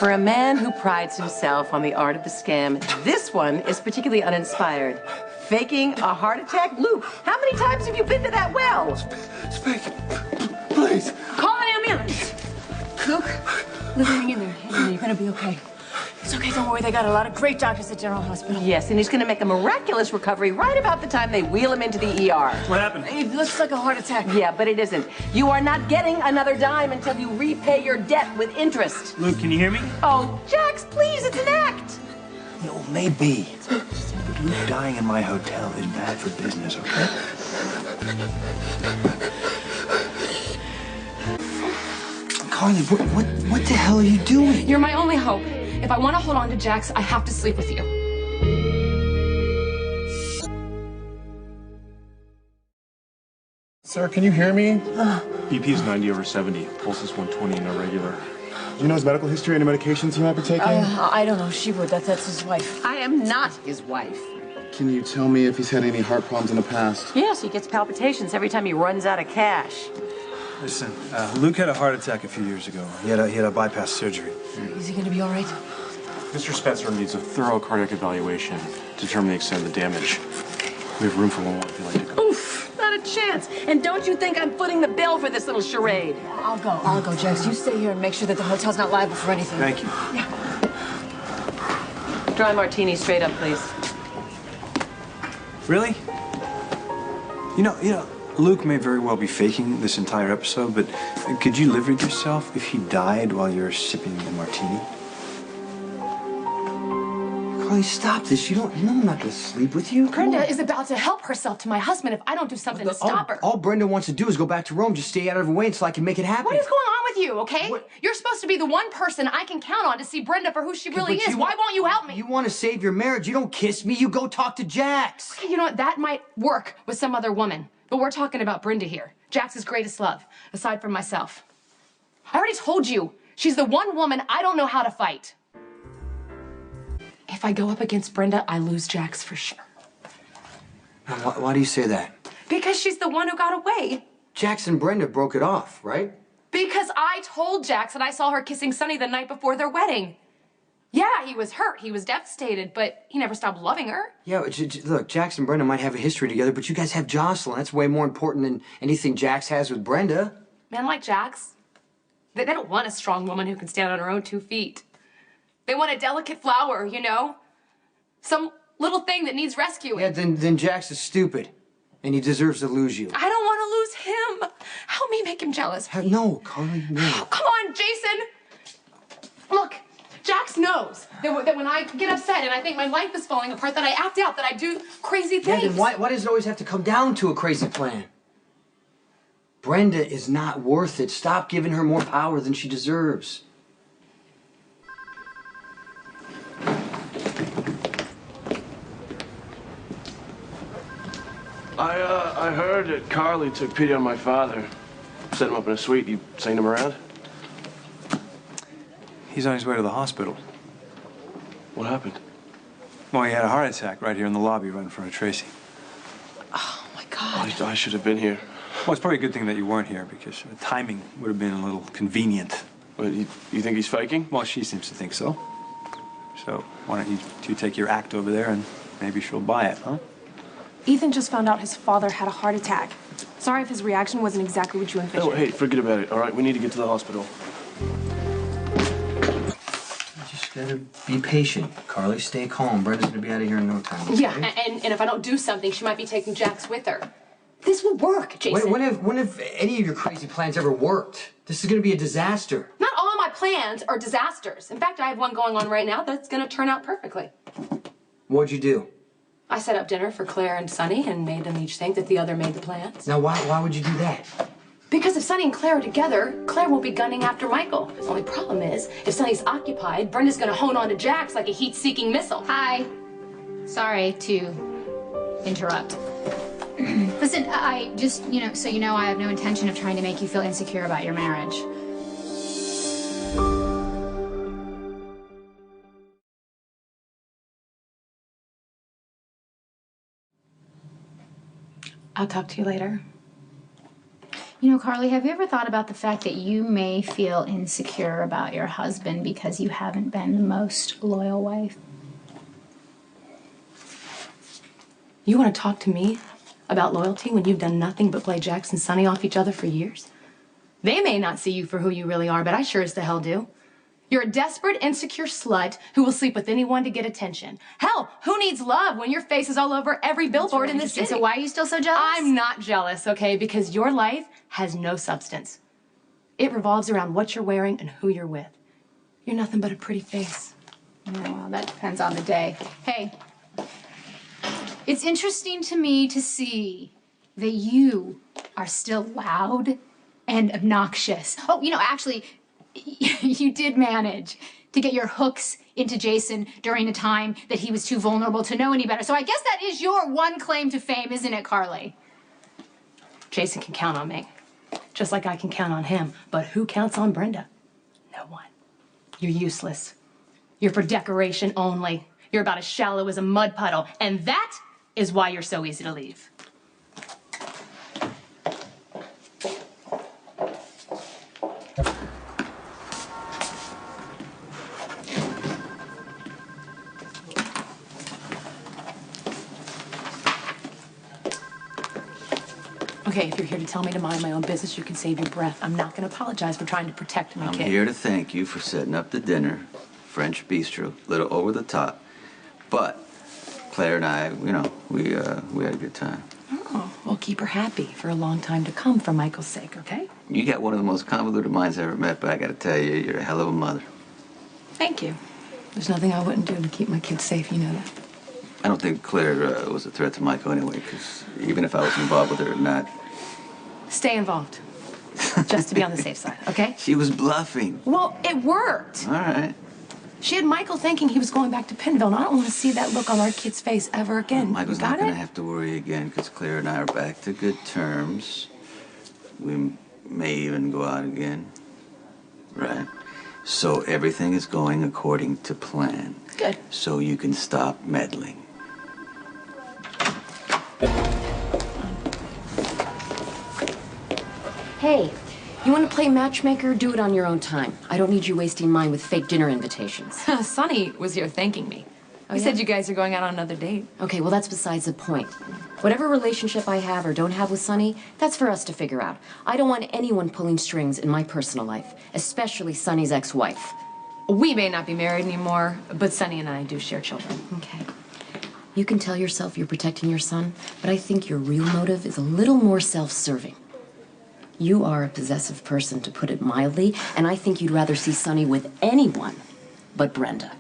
For a man who prides himself on the art of the scam, this one is particularly uninspired. Faking a heart attack? Luke, how many times have you been to that well? Speak, please. Call an ambulance. Luke, hang in there. You're gonna be okay. It's okay, don't worry. They got a lot of great doctors at General Hospital. Yes, and he's going to make a miraculous recovery right about the time they wheel him into the ER. What happened? It looks like a heart attack. Yeah, but it isn't. You are not getting another dime until you repay your debt with interest. Luke, can you hear me? Oh, Jax, please, it's an act. No, maybe. Luke dying in my hotel is bad for business, okay? Carly, what the hell are you doing? You're my only hope. If I want to hold on to Jax, I have to sleep with you. Sir, can you hear me? BP is 90/70. Pulse is 120 and irregular. Do you know his medical history, any medications he might be taking? I don't know. She would. That's his wife. I am not his wife. Can you tell me if he's had any heart problems in the past? Yes, he gets palpitations every time he runs out of cash. Listen, Luke had a heart attack a few years ago. He had a bypass surgery. Is he going to be all right? Mr. Spencer needs a thorough cardiac evaluation to determine the extent of the damage. We have room for one more if you'd like to go. Oof, not a chance. And don't you think I'm footing the bill for this little charade? I'll go, Jax. You stay here and make sure that the hotel's not liable for anything. Thank you. Yeah. Dry martini straight up, please. Really? You know, Luke may very well be faking this entire episode, but could you live with yourself if he died while you're sipping the martini? Carly, stop this. You know I'm not gonna sleep with you. Brenda is about to help herself to my husband if I don't do something to stop her. All Brenda wants to do is go back to Rome. Just stay out of her way until I can make it happen. What is going on with you, okay? What? You're supposed to be the one person I can count on to see Brenda for who she really is. Why won't you help me? You want to save your marriage. You don't kiss me. You go talk to Jax. Okay, you know what? That might work with some other woman. But we're talking about Brenda here. Jax's greatest love, aside from myself. I already told you, she's the one woman I don't know how to fight. If I go up against Brenda, I lose Jax for sure. Why do you say that? Because she's the one who got away. Jax and Brenda broke it off, right? Because I told Jax that I saw her kissing Sonny the night before their wedding. Yeah, he was hurt, he was devastated, but he never stopped loving her. Yeah, look, Jax and Brenda might have a history together, but you guys have Jocelyn. That's way more important than anything Jax has with Brenda. Men like Jax, they don't want a strong woman who can stand on her own 2 feet. They want a delicate flower, you know? Some little thing that needs rescuing. Yeah, then Jax is stupid, and he deserves to lose you. I don't want to lose him. Help me make him jealous. No, Carly, no. Oh, come on, Jason. Look, Jax knows that when I get upset and I think my life is falling apart, that I act out, that I do crazy things. Yeah, then why does it always have to come down to a crazy plan? Brenda is not worth it. Stop giving her more power than she deserves. I heard that Carly took pity on my father. Set him up in a suite. You seen him around? He's on his way to the hospital. What happened? Well, he had a heart attack right here in the lobby right in front of Tracy. Oh, my God. I should have been here. Well, it's probably a good thing that you weren't here because the timing would have been a little convenient. Wait, you think he's faking? Well, she seems to think so. So why don't you take your act over there and maybe she'll buy it, huh? Ethan just found out his father had a heart attack. Sorry if his reaction wasn't exactly what you envisioned. Oh, hey, forget about it, all right? We need to get to the hospital. Just gotta be patient. Carly, stay calm. Brenda's gonna be out of here in no time. Okay? Yeah, and if I don't do something, she might be taking Jax with her. This will work, Jason. When have any of your crazy plans ever worked? This is gonna be a disaster. Not all my plans are disasters. In fact, I have one going on right now that's gonna turn out perfectly. What'd you do? I set up dinner for Claire and Sonny and made them each think that the other made the plans. Now, why would you do that? Because if Sonny and Claire are together, Claire will be gunning after Michael. The only problem is, if Sonny's occupied, Brenda's gonna hone on to Jax like a heat-seeking missile. Hi. Sorry to interrupt. Listen, I just, so you know, I have no intention of trying to make you feel insecure about your marriage. I'll talk to you later. You know, Carly, have you ever thought about the fact that you may feel insecure about your husband because you haven't been the most loyal wife? You want to talk to me about loyalty when you've done nothing but play Jax and Sonny off each other for years? They may not see you for who you really are, but I sure as the hell do. You're a desperate, insecure slut who will sleep with anyone to get attention. Hell, who needs love when your face is all over every billboard in the city? So why are you still so jealous? I'm not jealous, okay? Because your life has no substance. It revolves around what you're wearing and who you're with. You're nothing but a pretty face. Yeah, well, that depends on the day. Hey, it's interesting to me to see that you are still loud and obnoxious. Oh, you know, actually, you did manage to get your hooks into Jason during a time that he was too vulnerable to know any better. So I guess that is your one claim to fame, isn't it, Carly? Jason can count on me, just like I can count on him. But who counts on Brenda? No one. You're useless. You're for decoration only. You're about as shallow as a mud puddle, and that is why you're so easy to leave. Okay, if you're here to tell me to mind my own business, you can save your breath. I'm not going to apologize for trying to protect my kid. I'm here to thank you for setting up the dinner. French bistro, a little over the top. But Claire and I, you know, we had a good time. Oh, we'll keep her happy for a long time to come for Michael's sake, okay? You got one of the most convoluted minds I ever met, but I got to tell you, you're a hell of a mother. Thank you. There's nothing I wouldn't do to keep my kids safe, you know that. I don't think Claire was a threat to Michael anyway, because even if I was involved with her or not... Stay involved. Just to be on the safe side, okay? She was bluffing. Well, it worked. All right. She had Michael thinking he was going back to Pinville, and I don't want to see that look on our kid's face ever again. Michael's not going to have to worry again, because Claire and I are back to good terms. We may even go out again. Right? So everything is going according to plan. Good. So you can stop meddling. Hey, you want to play matchmaker? Do it on your own time. I don't need you wasting mine with fake dinner invitations. Sonny was here thanking me. He said you guys are going out on another date. Okay, well, that's besides the point. Whatever relationship I have or don't have with Sonny, that's for us to figure out. I don't want anyone pulling strings in my personal life, especially Sonny's ex-wife. We may not be married anymore, but Sonny and I do share children. Okay. You can tell yourself you're protecting your son, but I think your real motive is a little more self-serving. You are a possessive person, to put it mildly, and I think you'd rather see Sonny with anyone but Brenda.